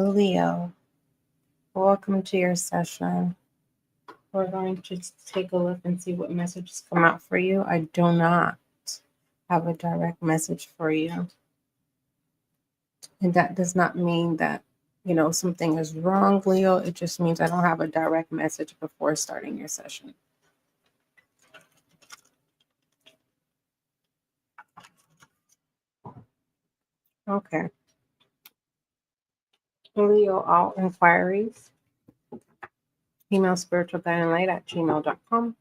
Leo, welcome to your session. We're going to take a look and see what messages come out for you. I do not have a direct message for you. And that does not mean that, something is wrong, Leo. It just means I don't have a direct message before starting your session. Okay. Leo, all inquiries, email spiritualguideandlight@gmail.com.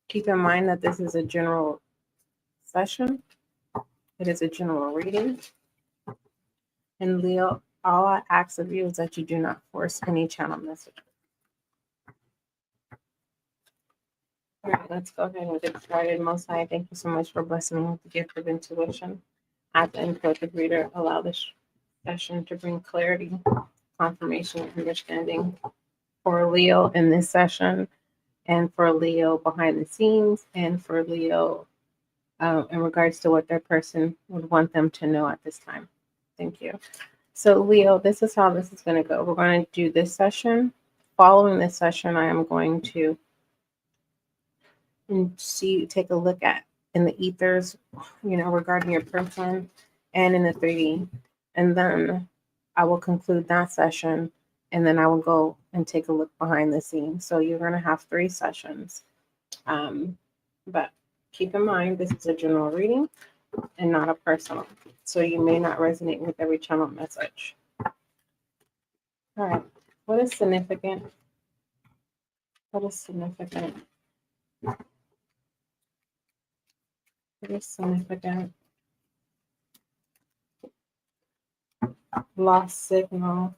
Keep in mind that this is a general session. It is a general reading. And Leo, all I ask of you is that you do not force any channel message. All right, let's go ahead and get started. Most High, thank you so much for blessing me with the gift of intuition. As the intuitive reader, allow this session to bring clarity, confirmation, and understanding for Leo in this session, and for Leo behind the scenes, and for Leo in regards to what their person would want them to know at this time. Thank you. So Leo, this is how this is going to go. We're going to do this session. Following this session, I am going to take a look at in the ethers, regarding your person, and in the 3D. And then I will conclude that session, and then I will go and take a look behind the scenes. So you're going to have 3 sessions. But keep in mind, this is a general reading and not a personal. So you may not resonate with every channel message. All right. What is significant? What is significant? What is significant? Lost signal.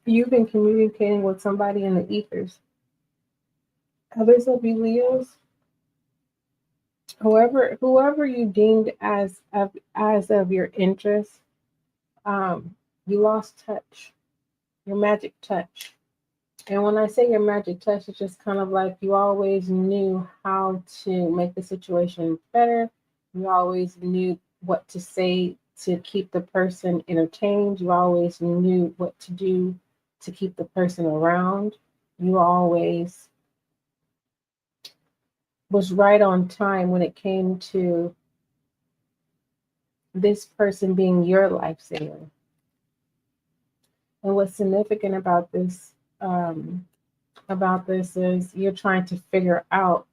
You've been communicating with somebody in the ethers. Others will be Leos. Whoever you deemed as of your interest, you lost touch, your magic touch. And when I say your magic touch, it's just kind of like you always knew how to make the situation better. You always knew what to say to keep the person entertained. You always knew what to do to keep the person around. You always was right on time when it came to this person being your lifesaver. And what's significant about this is you're trying to figure out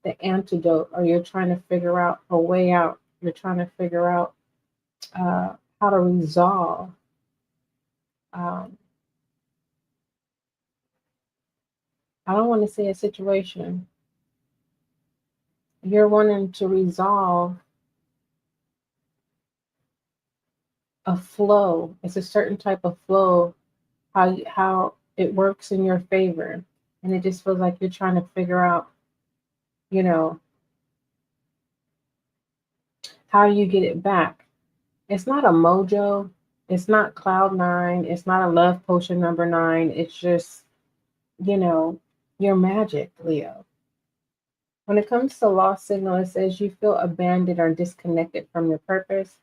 the antidote, or you're trying to figure out a way out. You're trying to figure out how to resolve I don't want to say a situation. You're wanting to resolve a flow. It's a certain type of flow, how it works in your favor. And it just feels like you're trying to figure out, how you get it back. It's not a mojo. It's not cloud 9. It's not a love potion number 9. It's just, your magic, Leo. When it comes to lost signal, it says you feel abandoned or disconnected from your purpose.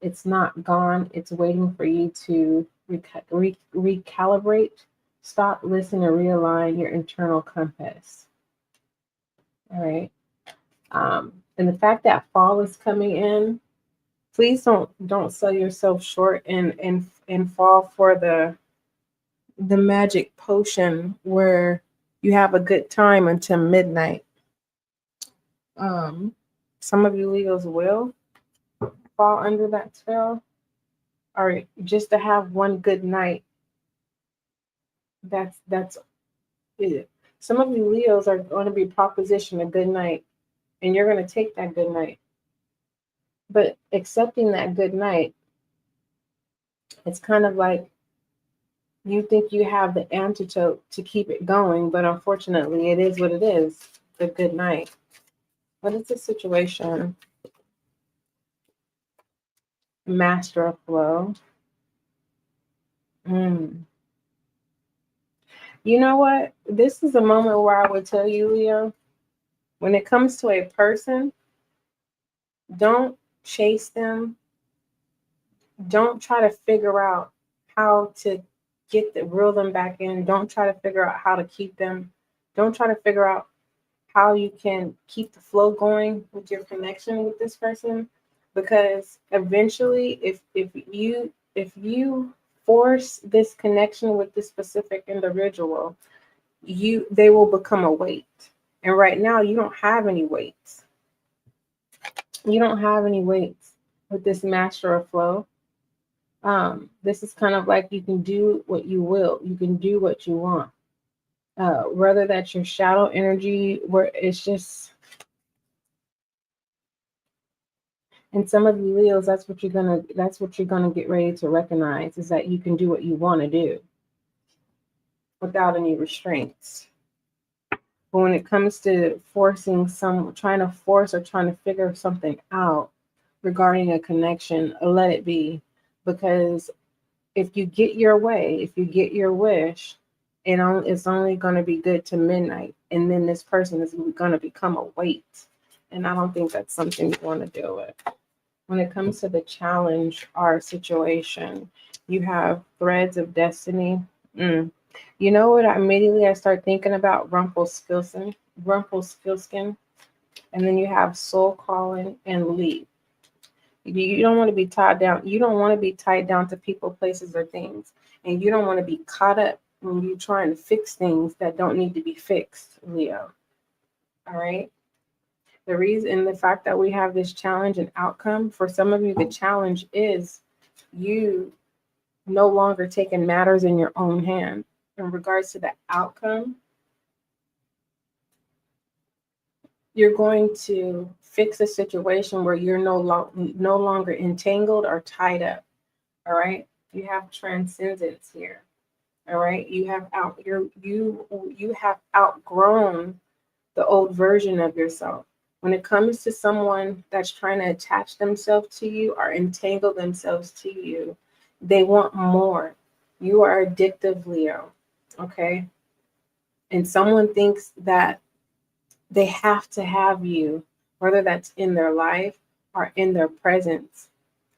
It's not gone. It's waiting for you to recalibrate, stop, listen, and realign your internal compass. All right. And the fact that fall is coming in, please don't sell yourself short and fall for the magic potion where you have a good time until midnight. Some of you Leos will fall under that spell, or just to have one good night. That's it. Some of you Leos are going to be propositioned a good night, and you're going to take that good night. But accepting that good night, it's kind of like you think you have the antidote to keep it going, but unfortunately, it is what it is, the good night. What is the situation? Master of flow. You know what? This is a moment where I would tell you, Leo, when it comes to a person, don't chase them. don't try to figure out how to reel them back in. Don't try to figure out how to keep them. Don't try to figure out how you can keep the flow going with your connection with this person, because eventually if you force this connection with this specific individual, they will become a weight. And right now you don't have any weights. You don't have any weights with this master of flow. This is kind of like you can do what you will. You can do what you want. Whether that's your shadow energy, where it's just, and some of you Leos, that's what you're gonna get ready to recognize, is that you can do what you want to do without any restraints. But when it comes to trying to force or trying to figure something out regarding a connection, let it be. Because if you get your way, if you get your wish, it's only going to be good to midnight. And then this person is going to become a weight. And I don't think that's something you want to deal with. When it comes to the challenge or situation, you have threads of destiny. You know what? Immediately I start thinking about Rumpelstiltskin. And then you have soul calling and leap. You don't want to be tied down. You don't want to be tied down to people, places, or things. And you don't want to be caught up when you're trying to fix things that don't need to be fixed, Leo. All right? The fact that we have this challenge and outcome, for some of you, the challenge is you no longer taking matters in your own hand. In regards to the outcome, you're going to fix a situation where you're no longer entangled or tied up. All right. You have transcendence here. All right. You have outgrown the old version of yourself. When it comes to someone that's trying to attach themselves to you or entangle themselves to you, they want more. You are addictive, Leo. Okay. And someone thinks that they have to have you, whether that's in their life or in their presence.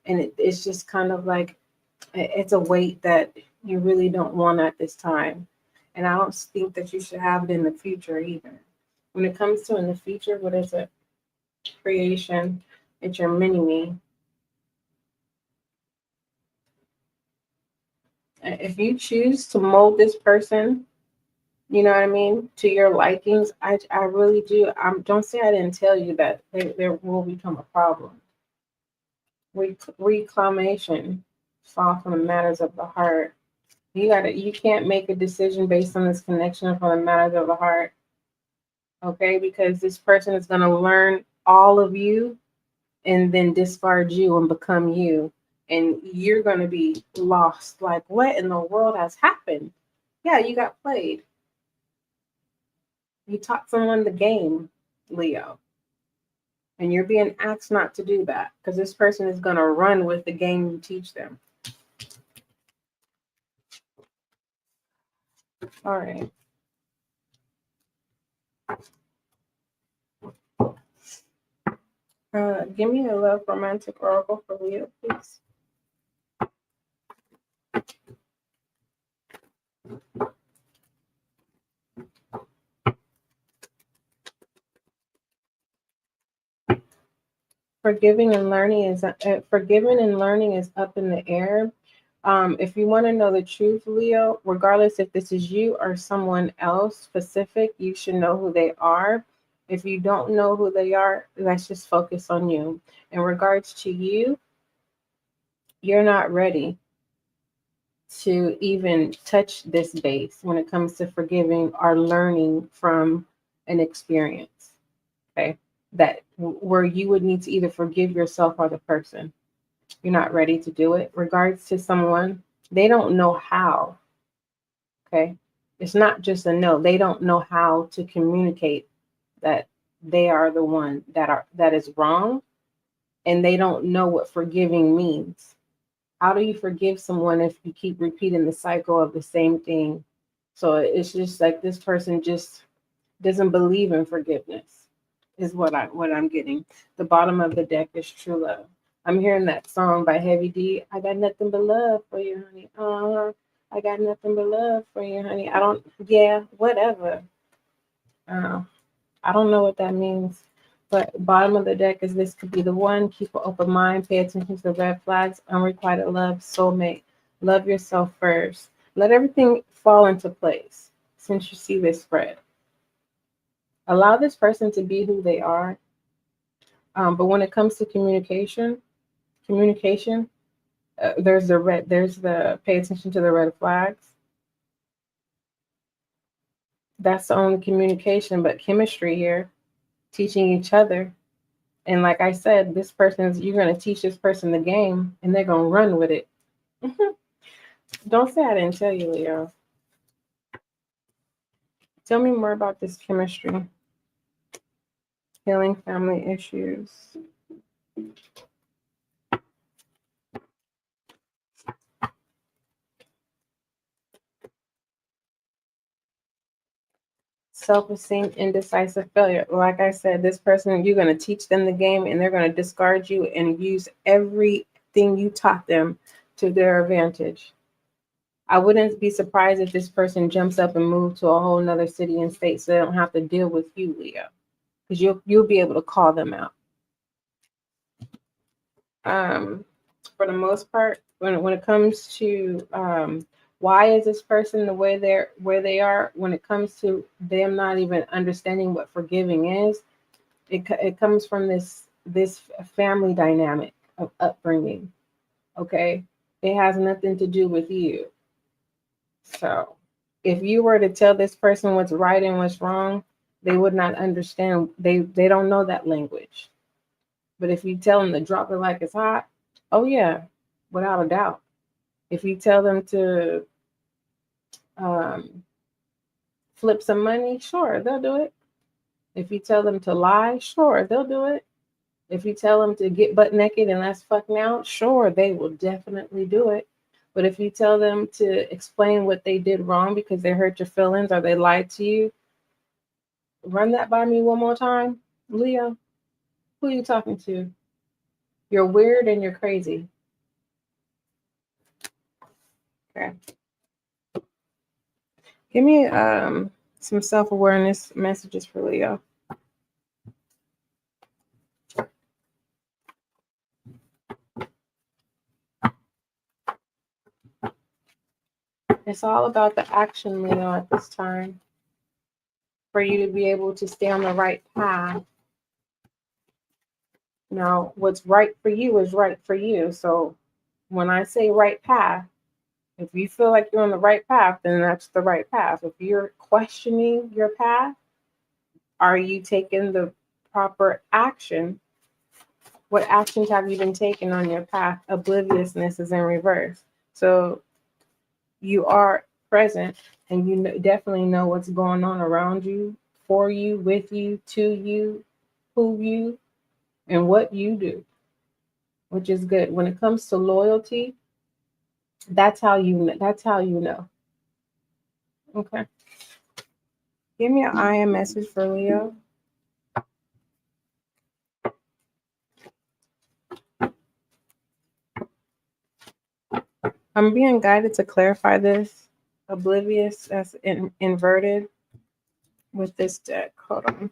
And it's just kind of like, it's a weight that you really don't want at this time. And I don't think that you should have it in the future either. When it comes to in the future, what is it? Creation. It's your mini-me. If you choose to mold this person, you know what I mean, to your likings, I really do. Don't say I didn't tell you that there will become a problem. Reclamation, fall from the matters of the heart. You can't make a decision based on this connection from the matters of the heart. Okay, because this person is going to learn all of you and then discard you and become you. And you're going to be lost. Like, what in the world has happened? Yeah, you got played. You taught someone the game, Leo. And you're being asked not to do that because this person is going to run with the game you teach them. All right. Give me a love romantic oracle for Leo, please. Forgiving and learning is up in the air. If you want to know the truth, Leo, regardless if this is you or someone else specific, you should know who they are. If you don't know who they are, let's just focus on you. In regards to you, you're not ready to even touch this base when it comes to forgiving or learning from an experience. Okay. Where you would need to either forgive yourself or the person. You're not ready to do it. Regards to someone, they don't know how. Okay. It's not just a no. They don't know how to communicate that they are the one that is wrong. And they don't know what forgiving means. How do you forgive someone if you keep repeating the cycle of the same thing? So it's just like this person just doesn't believe in forgiveness, is what I'm getting. The bottom of the deck is true love. I'm hearing that song by Heavy D. I got nothing but love for you, honey. I got nothing but love for you, honey. Yeah, whatever. Uh, I don't know what that means. But bottom of the deck is this could be the one. Keep an open mind. Pay attention to the red flags. Unrequited love. Soulmate. Love yourself first. Let everything fall into place since you see this spread. Allow this person to be who they are. But when it comes to communication, there's the pay attention to the red flags. That's the only communication, but chemistry here, teaching each other. And like I said, you're going to teach this person the game and they're going to run with it. Don't say I didn't tell you, Leo. Tell me more about this chemistry. Healing family issues. Self-esteem, indecisive failure. Like I said, this person, you're going to teach them the game and they're going to discard you and use everything you taught them to their advantage. I wouldn't be surprised if this person jumps up and moves to a whole nother city and state so they don't have to deal with you, Leo, because you'll be able to call them out. For the most part, when it comes to why is this person the way they are, when it comes to them not even understanding what forgiving is, it comes from this family dynamic of upbringing. Okay, it has nothing to do with you. So if you were to tell this person what's right and what's wrong, they would not understand. They don't know that language. But if you tell them to drop it like it's hot, oh yeah, without a doubt. If you tell them to flip some money, sure, they'll do it. If you tell them to lie, sure, they'll do it. If you tell them to get butt naked and let's fuck now, sure, they will definitely do it. But if you tell them to explain what they did wrong because they hurt your feelings or they lied to you, run that by me one more time, Leo. Who are you talking to? You're weird and you're crazy. Okay. Give me some self-awareness messages for Leo. It's all about the action, Leo, at this time. For you to be able to stay on the right path. Now, what's right for you is right for you. So when I say right path, if you feel like you're on the right path, then that's the right path. If you're questioning your path, are you taking the proper action? What actions have you been taking on your path? Obliviousness is in reverse. So you are present and you definitely know what's going on around you, for you, with you, to you, who you, and what you do, which is good. When it comes to loyalty, that's how you know. Okay. Give me an I am message for Leo. I'm being guided to clarify this. Oblivious, that's inverted with this deck. Hold on.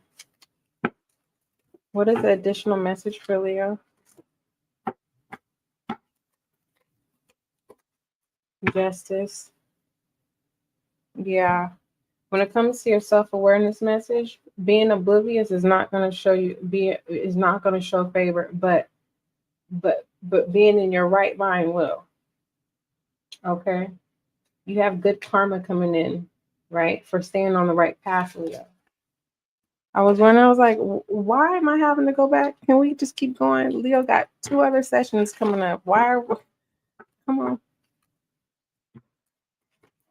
What is the additional message for Leo? Justice. Yeah. When it comes to your self-awareness message, being oblivious is not going to show favor, but being in your right mind will. Okay? You have good karma coming in, right? For staying on the right path, Leo. I was like, why am I having to go back? Can we just keep going? Leo got 2 other sessions coming up. Come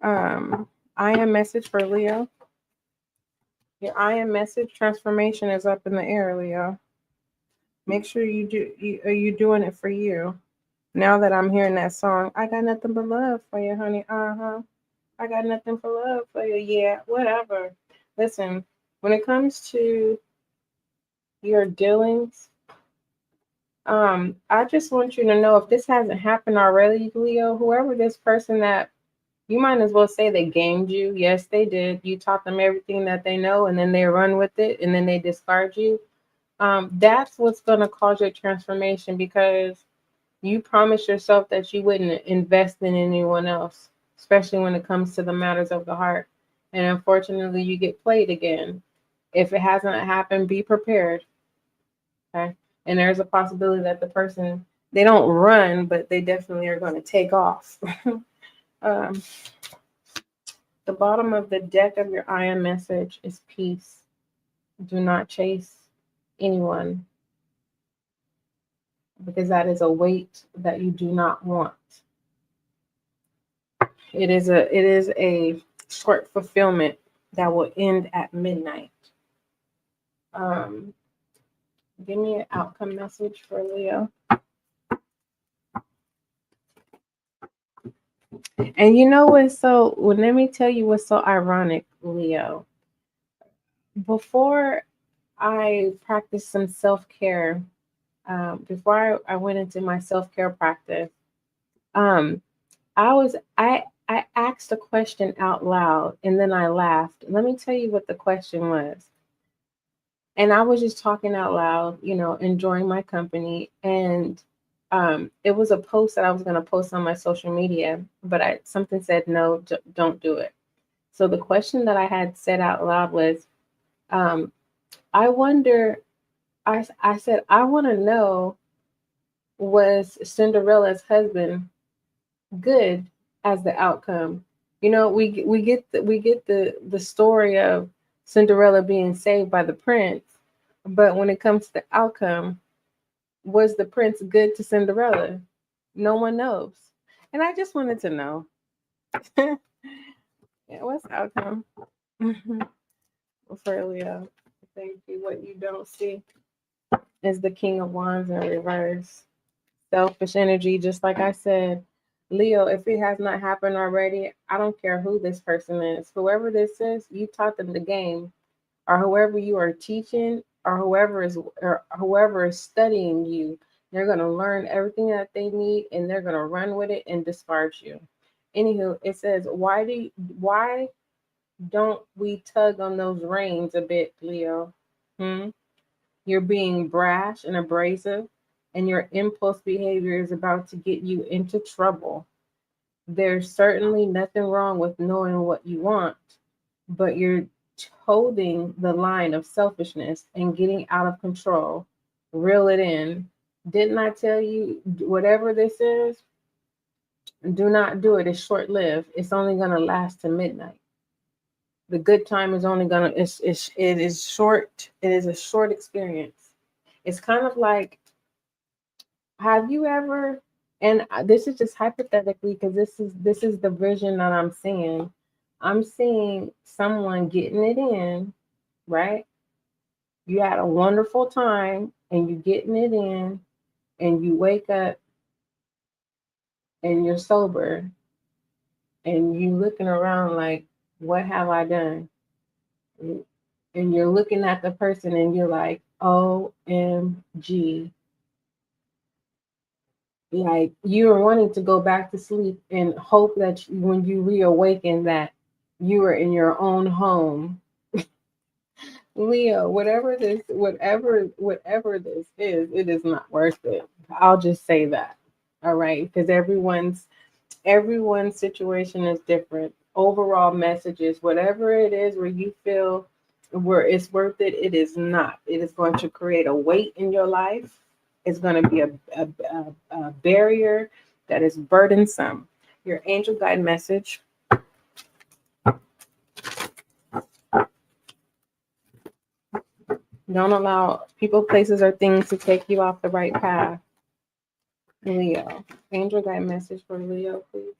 on. I am message for Leo. Your I am message transformation is up in the air, Leo. Make sure are you doing it for you? Now that I'm hearing that song, I got nothing but love for you, honey. I got nothing but love for you. Yeah, whatever. Listen, when it comes to your dealings, I just want you to know, if this hasn't happened already, Leo, whoever this person that, you might as well say they gamed you. Yes, they did. You taught them everything that they know, and then they run with it, and then they discard you. That's what's going to cause your transformation, because you promised yourself that you wouldn't invest in anyone else, especially when it comes to the matters of the heart. And unfortunately, you get played again. If it hasn't happened, be prepared. Okay. And there's a possibility that the person, they don't run, but they definitely are going to take off. um, the bottom of the deck of your I am message is peace. Do not chase anyone, because that is a weight that you do not want. It is a short fulfillment that will end at midnight. Give me an outcome message for Leo. And you know what's so, well, let me tell you what's so ironic, Leo. Before I practiced some self-care, before I went into my self-care practice, um, I asked a question out loud, and then I laughed. Let me tell you what the question was. And I was just talking out loud, enjoying my company. And it was a post that I was going to post on my social media, but something said, no, don't do it. So the question that I had said out loud was, I wonder, I said, I want to know, was Cinderella's husband good as the outcome? We get the story of Cinderella being saved by the prince, but when it comes to the outcome, was the prince good to Cinderella? No one knows. And I just wanted to know. Yeah, what's the outcome? For Leo. Thank you. What you don't see is the King of Wands in reverse. Selfish energy, just like I said. Leo, if it has not happened already, I don't care who this person is. Whoever this is, you taught them the game, or whoever you are teaching, or whoever is studying you. They're going to learn everything that they need, and they're going to run with it and discard you. Anywho, it says, why don't we tug on those reins a bit, Leo? You're being brash and abrasive, and your impulse behavior is about to get you into trouble. There's certainly nothing wrong with knowing what you want, but you're holding the line of selfishness and getting out of control. Reel it in. Didn't I tell you, whatever this is, do not do it. It's short lived. It's only going to last to midnight. The good time is only going to, it is short. It is a short experience. It's kind of like, have you ever, and this is just hypothetically, because this is the vision that I'm seeing. I'm seeing someone getting it in, right? You had a wonderful time and you're getting it in, and you wake up and you're sober and you looking around like, what have I done? And you're looking at the person and you're like, OMG. Like, you're wanting to go back to sleep and hope that when you reawaken that you are in your own home. Leo, whatever this is, it is not worth it. I'll just say that. All right, because everyone's situation is different. Overall messages, whatever it is where you feel where it's worth it, it is not. It is going to create a weight in your life. It's going to be a barrier that is burdensome. Your angel guide message. Don't allow people, places, or things to take you off the right path. Leo. Angel guide message for Leo, please.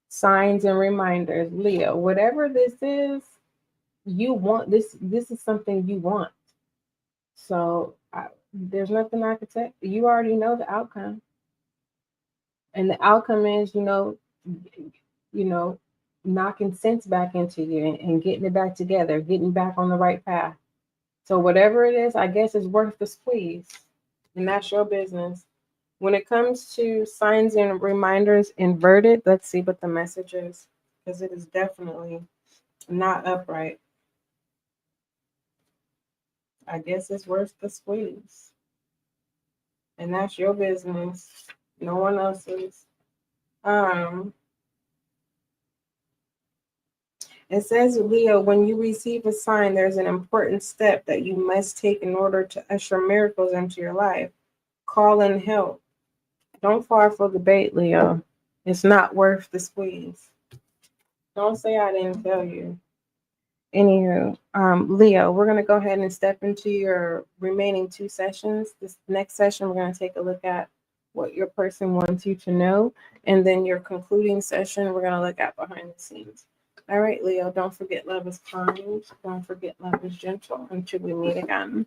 Signs and reminders. Leo, whatever this is, you want this. This is something you want. So there's nothing I could say. You already know the outcome. And the outcome is, knocking sense back into you and getting it back together, getting back on the right path. So whatever it is, I guess it's worth the squeeze. And that's your business. When it comes to signs and reminders inverted, let's see what the message is. Because it is definitely not upright. I guess it's worth the squeeze. And that's your business. No one else's. It says, Leo, when you receive a sign, there's an important step that you must take in order to usher miracles into your life. Call in help. Don't fall for the bait, Leo. It's not worth the squeeze. Don't say I didn't tell you. Anywho, Leo, we're going to go ahead and step into your remaining 2 sessions. This next session, we're going to take a look at what your person wants you to know. And then your concluding session, we're going to look at behind the scenes. All right, Leo, don't forget love is kind. Don't forget love is gentle. Until we meet again.